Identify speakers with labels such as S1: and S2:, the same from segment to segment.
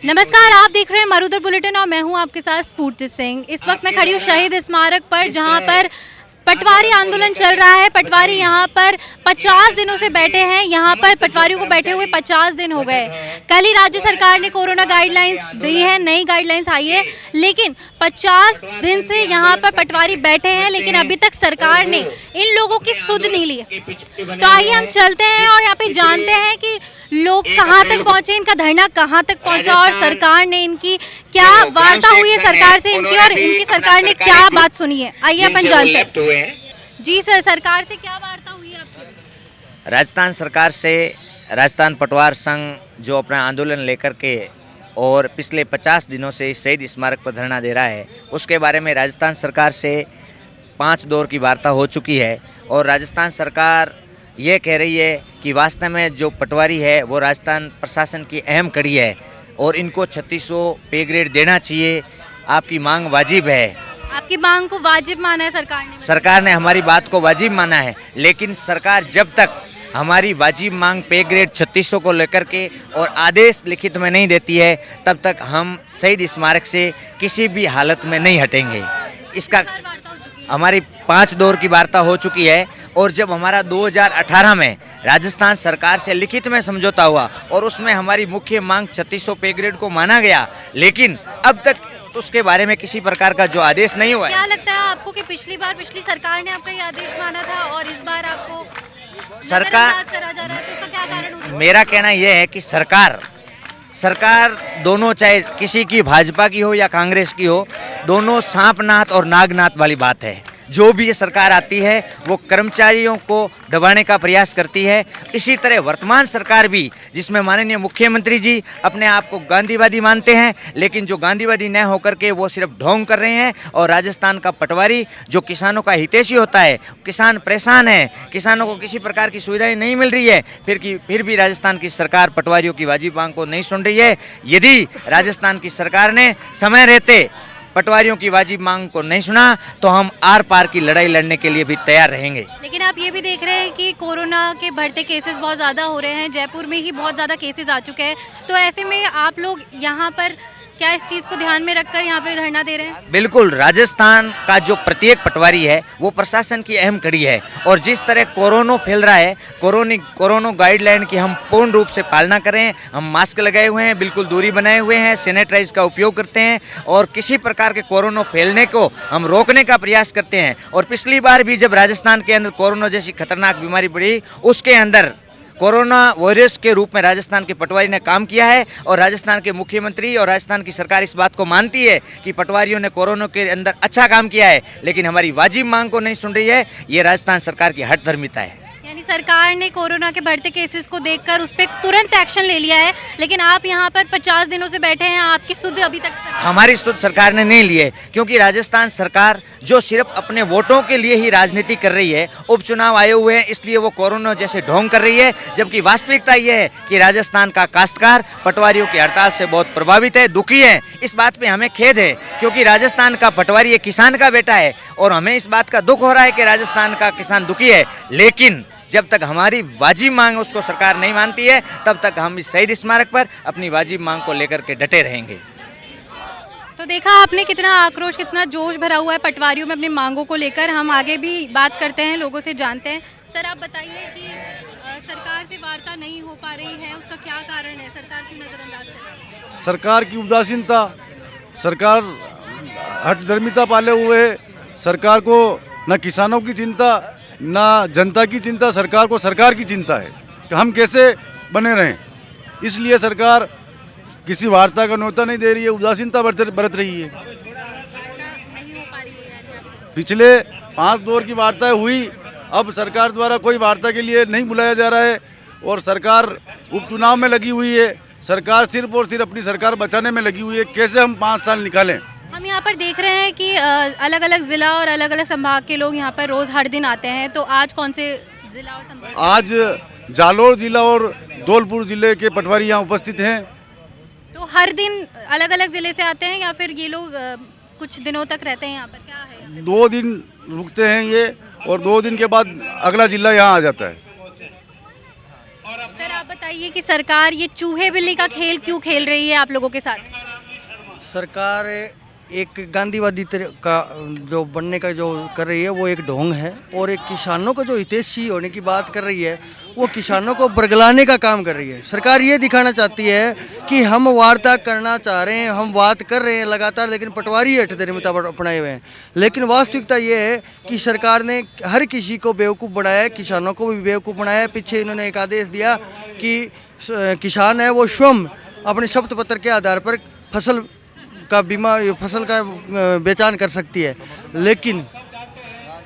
S1: नमस्कार, आप देख रहे हैं मरुधर बुलेटिन और मैं हूं आपके साथ स्फूर्ति सिंह। इस वक्त मैं खड़ी हूं शहीद स्मारक पर, जहां पर पटवारी आंदोलन चल रहा है। पटवारी यहां पर 50 दिनों से बैठे हैं। यहां पर पटवारियों को बैठे हुए 50 दिन हो गए। कल ही राज्य सरकार ने कोरोना गाइडलाइंस दी है, नई गाइडलाइंस आई है, लेकिन 50 दिन से यहां पर पटवारी बैठे हैं, लेकिन अभी तक सरकार ने इन लोगों की सुध नहीं ली। तो आइए हम चलते हैं और यहाँ पे जानते हैं कि लोग कहां तक पहुंचे, इनका धरना कहां तक पहुंचा और सरकार ने इनकी क्या वार्ता हुई है सरकार से इनकी, और इनकी सरकार ने क्या बात सुनी है। आइए अपन जानते हैं। जी सर, सरकार से क्या वार्ता हुई है आपकी?
S2: राजस्थान सरकार से राजस्थान पटवार संघ जो अपना आंदोलन लेकर के और पिछले 50 दिनों से इस शहीद स्मारक पर धरना दे रहा है, उसके बारे में राजस्थान सरकार से 5 दौर की वार्ता हो चुकी है। और राजस्थान सरकार ये कह रही है कि वास्तव में जो पटवारी है वो राजस्थान प्रशासन की अहम कड़ी है और इनको 3600 पे ग्रेड देना चाहिए। आपकी मांग वाजिब है।
S1: आपकी मांग को वाजिब माना है सरकार ने?
S2: सरकार ने हमारी बात को वाजिब माना है, लेकिन सरकार जब तक हमारी वाजिब मांग पे ग्रेड 3600 को लेकर के और आदेश लिखित में नहीं देती है, तब तक हम शहीद स्मारक से किसी भी हालत में नहीं हटेंगे। इसका हमारी 5 दौर की वार्ता हो चुकी है। और जब हमारा 2018 में राजस्थान सरकार से लिखित में समझौता हुआ और उसमें हमारी मुख्य मांग 3600 पे ग्रेड को माना गया, लेकिन अब तक उसके बारे में किसी प्रकार का जो आदेश नहीं हुआ है।
S1: क्या लगता है आपको कि पिछली सरकार ने आपका ये आदेश माना था और इस बार आपको
S2: सरकार
S1: करा जा रहा है, तो इसका क्या कारण हो सकता है?
S2: मेरा कहना यह है कि सरकार दोनों, चाहे किसी की भाजपा की हो या कांग्रेस की हो, दोनों सांपनाथ और नागनाथ वाली बात है। जो भी ये सरकार आती है वो कर्मचारियों को दबाने का प्रयास करती है। इसी तरह वर्तमान सरकार भी, जिसमें माननीय मुख्यमंत्री जी अपने आप को गांधीवादी मानते हैं, लेकिन जो गांधीवादी न होकर के वो सिर्फ ढोंग कर रहे हैं। और राजस्थान का पटवारी जो किसानों का हितैषी होता है, किसान परेशान है, किसानों को किसी प्रकार की सुविधाएं नहीं मिल रही है, फिर भी राजस्थान की सरकार पटवारियों की वाजिब मांग को नहीं सुन रही है। यदि राजस्थान की सरकार ने समय रहते पटवारियों की वाजिब मांग को नहीं सुना तो हम आर पार की लड़ाई लड़ने के लिए भी तैयार रहेंगे।
S1: लेकिन आप ये भी देख रहे हैं कि कोरोना के बढ़ते केसेस बहुत ज़्यादा हो रहे हैं। जयपुर में ही बहुत ज़्यादा केसेस आ चुके हैं। तो ऐसे में आप लोग यहाँ पर क्या इस चीज़ को ध्यान में रखकर यहाँ पे धरना दे रहे हैं?
S2: बिल्कुल, राजस्थान का जो प्रत्येक पटवारी है वो प्रशासन की अहम कड़ी है। और जिस तरह कोरोना फैल रहा है, कोरोना गाइडलाइन की हम पूर्ण रूप से पालना करें। हम मास्क लगाए हुए हैं, बिल्कुल दूरी बनाए हुए हैं, सैनिटाइज का उपयोग करते हैं और किसी प्रकार के कोरोना फैलने को हम रोकने का प्रयास करते हैं। और पिछली बार भी जब राजस्थान के अंदर कोरोना जैसी खतरनाक बीमारी बढ़ी, उसके अंदर कोरोना वायरस के रूप में राजस्थान के पटवारी ने काम किया है। और राजस्थान के मुख्यमंत्री और राजस्थान की सरकार इस बात को मानती है कि पटवारियों ने कोरोना के अंदर अच्छा काम किया है, लेकिन हमारी वाजिब मांग को नहीं सुन रही है। ये राजस्थान सरकार की हठधर्मिता है।
S1: यानी सरकार ने कोरोना के बढ़ते केसेस को देखकर उस पर तुरंत एक्शन ले लिया है, लेकिन आप यहाँ पर 50 दिनों से बैठे हैं, आपकी सुध अभी तक
S2: हमारी सुध सरकार ने नहीं ली है, क्योंकि राजस्थान सरकार जो सिर्फ अपने वोटों के लिए ही राजनीति कर रही है, उपचुनाव आए हुए हैं इसलिए वो कोरोना जैसे ढोंग कर रही है। जबकि वास्तविकता ये है कि राजस्थान का काश्तकार पटवारियों की हड़ताल से बहुत प्रभावित है, दुखी है। इस बात पे हमें खेद है, क्योंकि राजस्थान का पटवारी एक किसान का बेटा है और हमें इस बात का दुख हो रहा है कि राजस्थान का किसान दुखी है। लेकिन जब तक हमारी वाजिब मांग उसको सरकार नहीं मानती है, तब तक हम इस शहीद स्मारक पर अपनी वाजिब मांग को लेकर के डटे रहेंगे।
S1: तो देखा आपने कितना आक्रोश, कितना जोश भरा हुआ है पटवारियों में अपनी मांगों को लेकर। हम आगे भी बात करते हैं, लोगों से जानते हैं। सर, आप बताइए कि सरकार से वार्ता नहीं हो पा रही है, उसका क्या कारण है? सरकार क्यों नजरअंदाज कर रही है?
S3: सरकार की उदासीनता, सरकार हठधर्मिता पाले हुए है। सरकार को न किसानों की चिंता, ना जनता की चिंता, सरकार को सरकार की चिंता है कि हम कैसे बने रहें। इसलिए सरकार किसी वार्ता का न्योता नहीं दे रही है, उदासीनता बरत रही है। पिछले 5 दौर की वार्ताएं हुई, अब सरकार द्वारा कोई वार्ता के लिए नहीं बुलाया जा रहा है और सरकार उपचुनाव में लगी हुई है। सरकार सिर्फ और सिर्फ अपनी सरकार बचाने में लगी हुई है। कैसे हम 5 साल निकालें?
S1: हम यहाँ पर देख रहे हैं कि अलग अलग ज़िला और अलग अलग संभाग के लोग यहाँ पर रोज़ हर दिन आते हैं। तो आज कौन से ज़िला और संभाग?
S3: आज जालोर जिला और धौलपुर जिले के पटवारी यहाँ उपस्थित हैं।
S1: तो हर दिन अलग अलग ज़िले से आते हैं या फिर ये लोग कुछ दिनों तक रहते हैं यहाँ पर, क्या है?
S3: 2 दिन रुकते हैं ये और 2 दिन के बाद अगला जिला यहाँ आ जाता है।
S1: सर, आप बताइए बताइए कि सरकार ये चूहे बिल्ली का खेल क्यों खेल रही है आप लोगों के साथ?
S4: सरकार एक गांधीवादी का जो बनने का जो कर रही है वो एक ढोंग है, और एक किसानों को जो हितैषी होने की बात कर रही है वो किसानों को बरगलाने का काम कर रही है। सरकार ये दिखाना चाहती है कि हम वार्ता करना चाह रहे हैं, हम बात कर रहे हैं लगातार, लेकिन पटवारी हठधर्मिता अपनाए हुए हैं। लेकिन वास्तविकता ये है कि सरकार ने हर किसी को बेवकूफ़ बनाया है, किसानों को भी बेवकूफ़ बनाया है। पीछे इन्होंने एक आदेश दिया कि किसान है वो स्वयं अपने शपथ पत्र के आधार पर फसल का बीमा, फसल का बेचान कर सकती है। लेकिन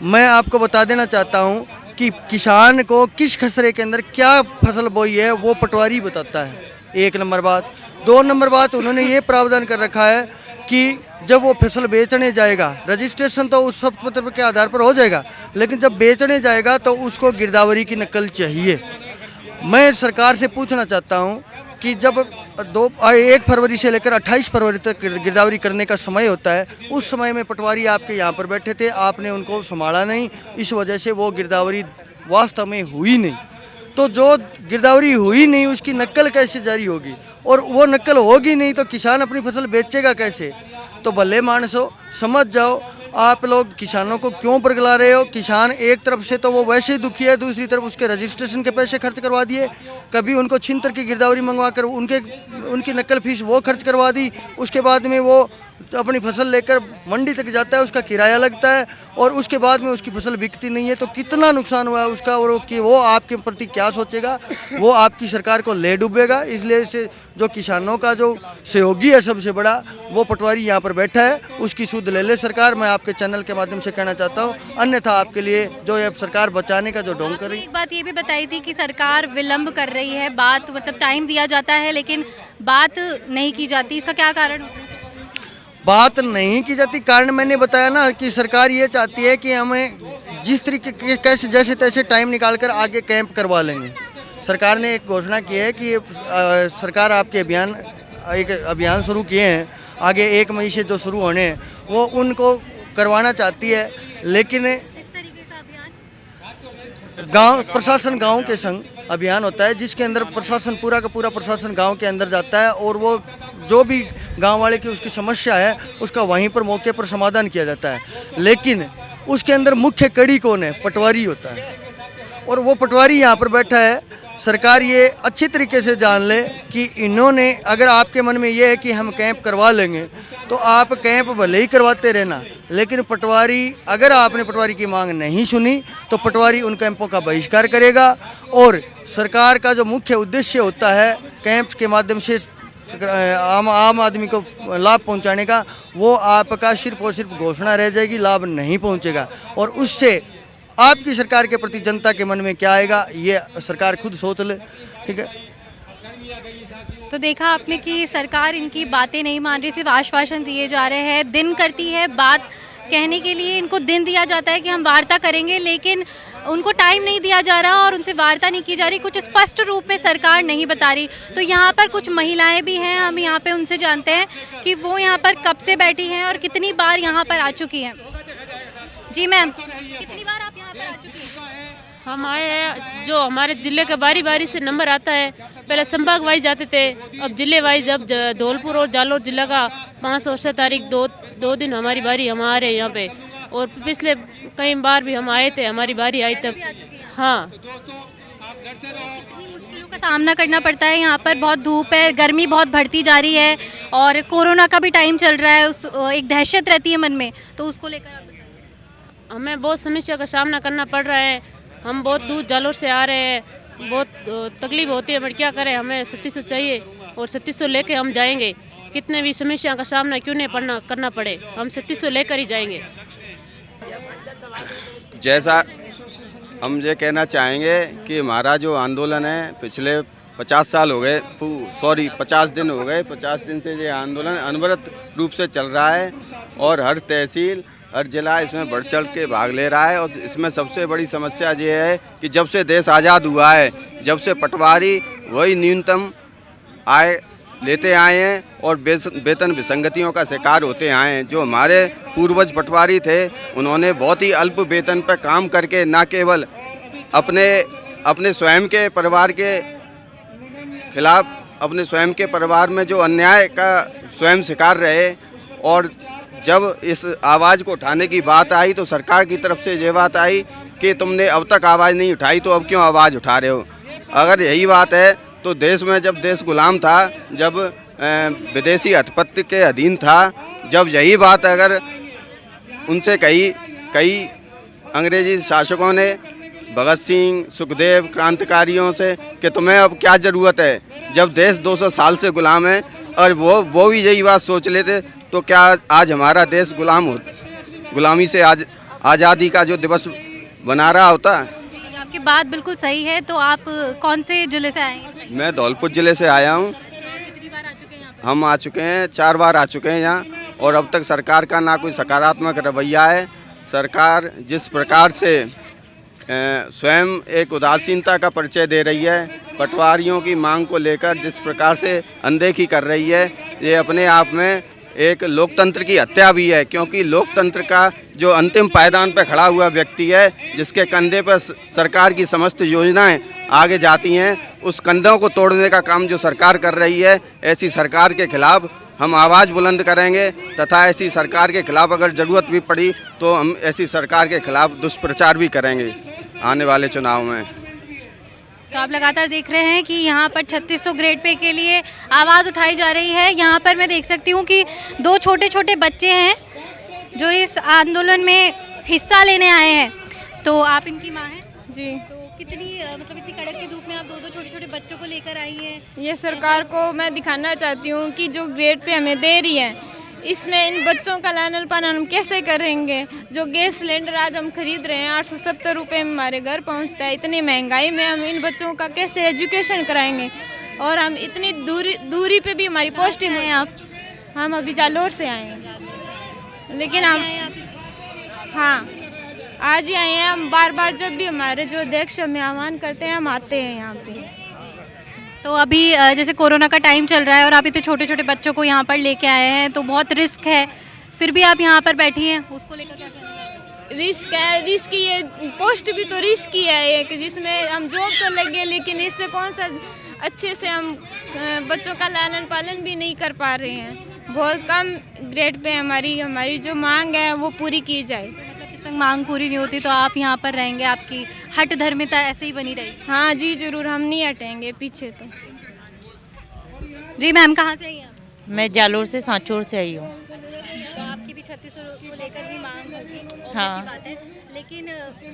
S4: मैं आपको बता देना चाहता हूं कि किसान को किस खसरे के अंदर क्या फसल बोई है वो पटवारी बताता है, एक नंबर बात। दो नंबर बात, उन्होंने ये प्रावधान कर रखा है कि जब वो फसल बेचने जाएगा, रजिस्ट्रेशन तो उस शपथ पत्र के आधार पर हो जाएगा, लेकिन जब बेचने जाएगा तो उसको गिरदावरी की नकल चाहिए। मैं सरकार से पूछना चाहता हूं कि जब 1 फरवरी से लेकर 28 फरवरी तक गिरदावरी करने का समय होता है, उस समय में पटवारी आपके यहाँ पर बैठे थे, आपने उनको संभाला नहीं, इस वजह से वो गिरदावरी वास्तव में हुई नहीं। तो जो गिरदावरी हुई नहीं उसकी नकल कैसे जारी होगी, और वो नकल होगी नहीं तो किसान अपनी फसल बेचेगा कैसे? तो भले मानसो समझ जाओ, आप लोग किसानों को क्यों बरगला रहे हो। किसान एक तरफ से तो वो वैसे ही दुखी है, दूसरी तरफ उसके रजिस्ट्रेशन के पैसे खर्च करवा दिए, कभी उनको छिंतर की गिरदावरी मंगवा कर उनकी नकल फीस वो खर्च करवा दी, उसके बाद में वो अपनी फसल लेकर मंडी तक जाता है, उसका किराया लगता है, और उसके बाद में उसकी फसल बिकती नहीं है। तो कितना नुकसान हुआ है उसका, और कि वो आपके प्रति क्या सोचेगा, वो आपकी सरकार को ले डूबेगा। इसलिए से जो किसानों का जो सहयोगी है सबसे बड़ा, वो पटवारी यहाँ पर बैठा है, उसकी सुध ले ले सरकार। मैं आपके चैनल के माध्यम से कहना चाहता हूँ, अन्यथा आपके लिए जो ये सरकार बचाने का जो ढोंग कर रही है।
S1: एक बात ये भी बताई थी कि सरकार विलंब कर रही है, बात मतलब टाइम दिया जाता है लेकिन बात नहीं की जाती, इसका क्या कारण?
S4: बात नहीं की जाती, कारण मैंने बताया ना कि सरकार ये चाहती है कि हमें जिस तरीके के कैसे जैसे तैसे टाइम निकालकर आगे कैंप करवा लेंगे। सरकार ने एक घोषणा की है कि सरकार आपके एक अभियान शुरू किए हैं, आगे 1 मई से जो शुरू होने हैं वो उनको करवाना चाहती है। लेकिन
S1: इस तरीके का अभियान
S4: गांव प्रशासन गांव के संग अभियान होता है, जिसके अंदर प्रशासन पूरा का पूरा प्रशासन गांव के अंदर जाता है, और वो जो भी गांव वाले की उसकी समस्या है उसका वहीं पर मौके पर समाधान किया जाता है। लेकिन उसके अंदर मुख्य कड़ी कौन है? पटवारी होता है, और वो पटवारी यहाँ पर बैठा है। सरकार ये अच्छी तरीके से जान ले कि इन्होंने, अगर आपके मन में ये है कि हम कैंप करवा लेंगे तो आप कैंप भले ही करवाते रहना, लेकिन पटवारी, अगर आपने पटवारी की मांग नहीं सुनी तो पटवारी उन कैंपों का बहिष्कार करेगा। और सरकार का जो मुख्य उद्देश्य होता है कैंप के माध्यम से आम आदमी को लाभ पहुंचाने का, वो आपका सिर्फ और सिर्फ घोषणा रह जाएगी, लाभ नहीं पहुंचेगा। और उससे आपकी सरकार के प्रति जनता के मन में क्या आएगा ये सरकार खुद सोच ले। ठीक है,
S1: तो देखा आपने कि सरकार इनकी बातें नहीं मान रही, सिर्फ आश्वासन दिए जा रहे हैं। दिन करती है बात कहने के लिए, इनको दिन दिया जाता है कि हम वार्ता करेंगे, लेकिन उनको टाइम नहीं दिया जा रहा और उनसे वार्ता नहीं की जा रही, कुछ स्पष्ट रूप में सरकार नहीं बता रही। तो यहाँ पर कुछ महिलाएं भी हैं, हम यहाँ पे उनसे जानते हैं कि वो यहाँ पर कब से बैठी हैं और कितनी बार यहाँ पर आ चुकी हैं। जी मैम, कितनी बार आप यहाँ पर आ चुकी हैं?
S5: हम आए हैं, जो हमारे ज़िले का बारी बारी से नंबर आता है, पहले संभाग वाइज आते थे, अब ज़िले वाइज, अब धौलपुर और जालौर जिला का 5 और 7 तारीख दो दिन हमारी बारी हम आ रहे हैं यहाँ पे। और पिछले कई बार भी हम आए थे, हमारी बारी आई तब। हाँ,
S1: कितनी मुश्किलों का सामना करना पड़ता है यहाँ पर, बहुत धूप है, गर्मी बहुत बढ़ती जा रही है और कोरोना का भी टाइम चल रहा है, उस एक दहशत रहती है मन में, तो उसको लेकर आप बताइए।
S5: हमें बहुत समस्या का सामना करना पड़ रहा है, हम बहुत दूर जालौर से आ रहे हैं, बहुत तकलीफ होती है, बट क्या करें, हमें 3700 चाहिए और 3700 लेके हम जाएंगे, कितने भी समस्या का सामना क्यों नहीं करना पड़े, हम 3700 लेकर ही जाएंगे।
S6: जैसा हम ये कहना चाहेंगे कि हमारा जो आंदोलन है पिछले 50 साल हो गए, 50 दिन हो गए, 50 दिन से ये आंदोलन अनवरत रूप से चल रहा है और हर तहसील, हर जिला इसमें बढ़ चढ़ के भाग ले रहा है। और इसमें सबसे बड़ी समस्या ये है कि जब से देश आज़ाद हुआ है, जब से पटवारी वही न्यूनतम आय लेते आए हैं और वेतन विसंगतियों का शिकार होते आए हैं। जो हमारे पूर्वज पटवारी थे उन्होंने बहुत ही अल्प वेतन पर काम करके न केवल अपने स्वयं के परिवार के खिलाफ अपने स्वयं के परिवार में जो अन्याय का स्वयं शिकार रहे, और जब इस आवाज़ को उठाने की बात आई तो सरकार की तरफ से ये बात आई कि तुमने अब तक आवाज़ नहीं उठाई तो अब क्यों आवाज़ उठा रहे हो। अगर यही बात है तो देश में जब देश गुलाम था, जब विदेशी आधिपत्य के अधीन था, जब यही बात अगर उनसे कई अंग्रेजी शासकों ने भगत सिंह, सुखदेव, क्रांतिकारियों से कि तुम्हें अब क्या ज़रूरत है, जब देश 200 साल से गुलाम है, और वो भी यही बात सोच लेते तो क्या आज हमारा देश गुलामी से आज आज़ादी का जो दिवस बना रहा होता।
S1: जी, आपकी बात बिल्कुल सही है। तो आप कौन से जिले से आए हैं?
S6: मैं धौलपुर ज़िले से आया हूँ।
S1: कितनी बार आ चुके हैं यहाँ
S6: हम आ चुके हैं, 4 बार आ चुके हैं यहाँ, और अब तक सरकार का ना कोई सकारात्मक रवैया है। सरकार जिस प्रकार से स्वयं एक उदासीनता का परिचय दे रही है, पटवारियों की मांग को लेकर जिस प्रकार से अनदेखी कर रही है, ये अपने आप में एक लोकतंत्र की हत्या भी है, क्योंकि लोकतंत्र का जो अंतिम पायदान पर खड़ा हुआ व्यक्ति है, जिसके कंधे पर सरकार की समस्त योजनाएं आगे जाती हैं, उस कंधों को तोड़ने का काम जो सरकार कर रही है, ऐसी सरकार के खिलाफ हम आवाज़ बुलंद करेंगे, तथा ऐसी सरकार के खिलाफ अगर ज़रूरत भी पड़ी तो हम ऐसी सरकार के खिलाफ दुष्प्रचार भी करेंगे आने वाले चुनाव में।
S1: तो आप लगातार देख रहे हैं कि यहाँ पर 3600 ग्रेड पे के लिए आवाज़ उठाई जा रही है। यहाँ पर मैं देख सकती हूँ कि 2 छोटे छोटे बच्चे हैं जो इस आंदोलन में हिस्सा लेने आए हैं। तो आप इनकी माँ हैं?
S7: जी।
S1: तो कितनी मतलब इतनी कड़क की धूप में आप 2 छोटे छोटे बच्चों को लेकर आई हैं?
S7: ये सरकार को मैं दिखाना चाहती हूँ कि जो ग्रेड पे हमें दे रही है, इसमें इन बच्चों का लालन पालन हम कैसे करेंगे। जो गैस सिलेंडर आज हम खरीद रहे हैं 870 रुपये में हमारे घर पहुंचता है, इतनी महंगाई में हम इन बच्चों का कैसे एजुकेशन कराएंगे। और हम इतनी दूरी पे भी हमारी पोस्टिंग है। आप हम अभी जालोर से आए हैं, लेकिन हम हाँ आज ही आए हैं। हम बार बार जब भी हमारे जो अध्यक्ष हमें आह्वान करते हैं हम आते हैं यहाँ पे।
S1: तो अभी जैसे कोरोना का टाइम चल रहा है और आप इतने छोटे छोटे बच्चों को यहाँ पर लेके आए हैं, तो बहुत रिस्क है, फिर भी आप यहाँ पर बैठी हैं, उसको लेकर क्या करेंगे?
S7: रिस्क है, रिस्क ये पोस्ट भी तो रिस्क ही है एक, जिसमें हम जॉब तो लगे, लेकिन इससे कौन सा अच्छे से हम बच्चों का लालन पालन भी नहीं कर पा रहे हैं। बहुत कम ग्रेड पे हमारी जो मांग है वो पूरी की जाए।
S1: जब तक मांग पूरी नहीं होती तो आप यहाँ पर रहेंगे, आपकी हट धर्मिता ऐसे ही बनी रहेगी?
S7: हाँ जी जरूर, हम नहीं हटेंगे पीछे। तो
S1: जी मैम, कहाँ से आई हैं आप?
S8: मैं जालोर से सांचौर से आई हूँ।
S1: तो आपकी भी 3600 को लेकर ही मांग होगी, obvious
S8: हाँ।
S1: सी बात है। लेकिन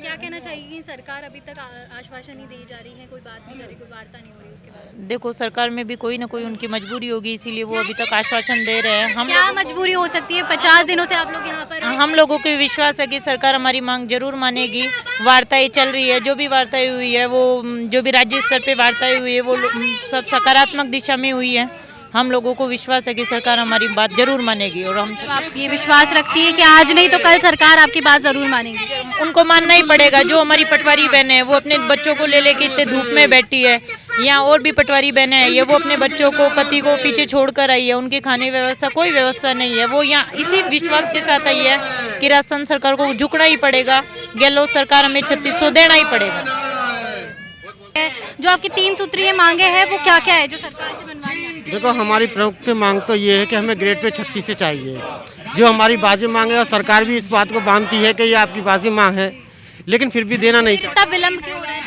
S1: क्या कहना चाहिए, सरकार अभी तक आश्वासन नहीं दी जा रही है, कोई बात नहीं कर रही, कोई वार्ता नहीं हो रही उसके बारे में?
S8: देखो सरकार में भी कोई ना कोई उनकी मजबूरी होगी, इसीलिए वो अभी तक आश्वासन दे रहे हैं।
S1: क्या मजबूरी हो सकती है? 50 दिनों से आप लोग यहाँ पर हैं।
S8: हम लोगों को विश्वास है कि सरकार हमारी मांग जरूर मानेगी। वार्ताएं चल रही है, जो भी वार्ताएं हुई है वो जो भी राज्य स्तर पे वार्ताएं हुई है वो सब सकारात्मक दिशा में हुई है। हम लोगों को विश्वास है कि सरकार हमारी बात जरूर मानेगी, और हम
S1: तो आप ये विश्वास रखती है कि आज नहीं तो कल सरकार आपकी बात जरूर मानेगी?
S8: उनको मानना ही पड़ेगा। जो हमारी पटवारी बहनें हैं वो अपने बच्चों को ले लेके इतने धूप में बैठी है, यहाँ और भी पटवारी बहनें हैं, ये वो अपने बच्चों को पति को पीछे छोड़ कर आई है, उनकी खाने व्यवस्था कोई व्यवस्था नहीं है। वो यहाँ इसी विश्वास के साथ आई है कि राजस्थान सरकार को झुकना ही पड़ेगा, गहलोत सरकार हमें 3600 देना ही पड़ेगा।
S1: जो आपकी 3 सूत्रीय मांगे हैं वो क्या क्या है जो सरकार से मनवानी है?
S9: देखो हमारी प्रमुख मांग तो ये है कि हमें ग्रेड पे 36 चाहिए, जो हमारी बाजी मांग है, और सरकार भी इस बात को मानती है कि ये आपकी बाजी मांग है, लेकिन फिर भी देना नहीं
S1: इतना विलंब क्यों हो रहा है?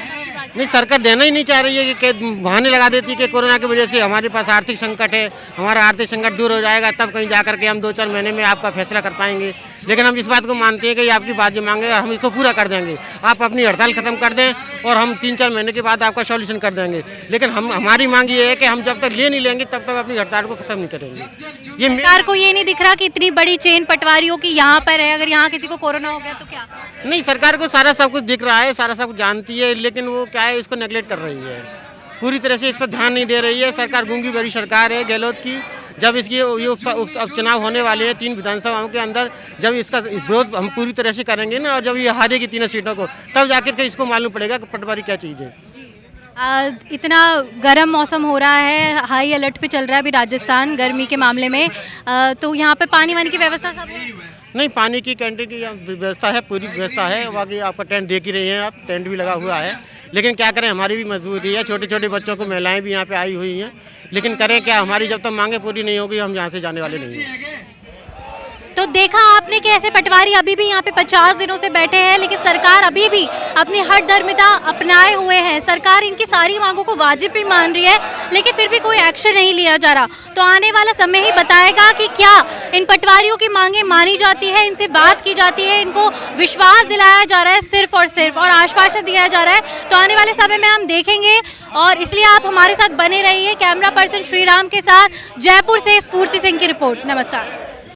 S9: नहीं, सरकार देना ही नहीं चाह रही है कि बहाने लगा देती है कि कोरोना की वजह से हमारे पास आर्थिक संकट है, हमारा आर्थिक संकट दूर हो जाएगा तब कहीं जा करके हम 2-4 महीने में आपका फैसला कर पाएंगे। लेकिन हम इस बात को मानते हैं कि ये आपकी बात जो मांगे हम इसको पूरा कर देंगे। आप अपनी हड़ताल खत्म कर दें और हम 3-4 महीने के बाद आपका सॉल्यूशन कर देंगे। लेकिन हमारी मांग ये है कि हम जब तक ले नहीं लेंगे तब तक अपनी हड़ताल को खत्म नहीं करेंगे। ये
S1: सरकार को ये नहीं दिख रहा कि इतनी बड़ी चेन पटवारियों की यहाँ पर है, अगर यहाँ किसी को कोरोना हो गया तो क्या?
S9: नहीं, सरकार को सारा सब कुछ दिख रहा है, सारा सब कुछ जानती है, लेकिन वो क्या है इसको नेगलेक्ट कर रही है, पूरी तरह से इस पर ध्यान नहीं दे रही है। सरकार गूंगी बड़ी सरकार है गहलोत की। जब इसकी ये उपचुनाव होने वाले हैं 3 विधानसभाओं के अंदर, जब इसका विरोध हम पूरी तरह से करेंगे ना, और जब ये हारेगी 3 सीटों को, तब जाकर के इसको मालूम पड़ेगा कि पटवारी क्या चीज़ है।
S1: इतना गर्म मौसम हो रहा है, हाई अलर्ट पे चल रहा है अभी राजस्थान गर्मी के मामले में, तो यहाँ पे पानी वानी की व्यवस्था सब है?
S9: नहीं, पानी की कैंटीन की व्यवस्था है, पूरी व्यवस्था है। बाकी आपका टेंट देख ही रही हैं आप, टेंट भी लगा हुआ है। लेकिन क्या करें, हमारी भी मजबूरी है, छोटे छोटे बच्चों को महिलाएं भी यहाँ पे आई हुई हैं, लेकिन करें क्या, हमारी जब तक मांगे पूरी नहीं होगी हम यहाँ से जाने वाले नहीं हैं।
S1: तो देखा आपने कैसे पटवारी अभी भी यहाँ पे 50 दिनों से बैठे हैं, लेकिन सरकार अभी भी अपनी हठधर्मिता अपनाए हुए है। सरकार इनकी सारी मांगों को वाजिब भी मान रही है, लेकिन फिर भी कोई एक्शन नहीं लिया जा रहा। तो आने वाला समय ही बताएगा कि क्या इन पटवारियों की मांगें मानी जाती है, इनसे बात की जाती है, इनको विश्वास दिलाया जा रहा है सिर्फ और आश्वासन दिया जा रहा है। तो आने वाले समय में हम देखेंगे, और इसलिए आप हमारे साथ बने रहिए। कैमरा पर्सन श्रीराम के साथ जयपुर से स्फूर्ति सिंह की रिपोर्ट। नमस्कार।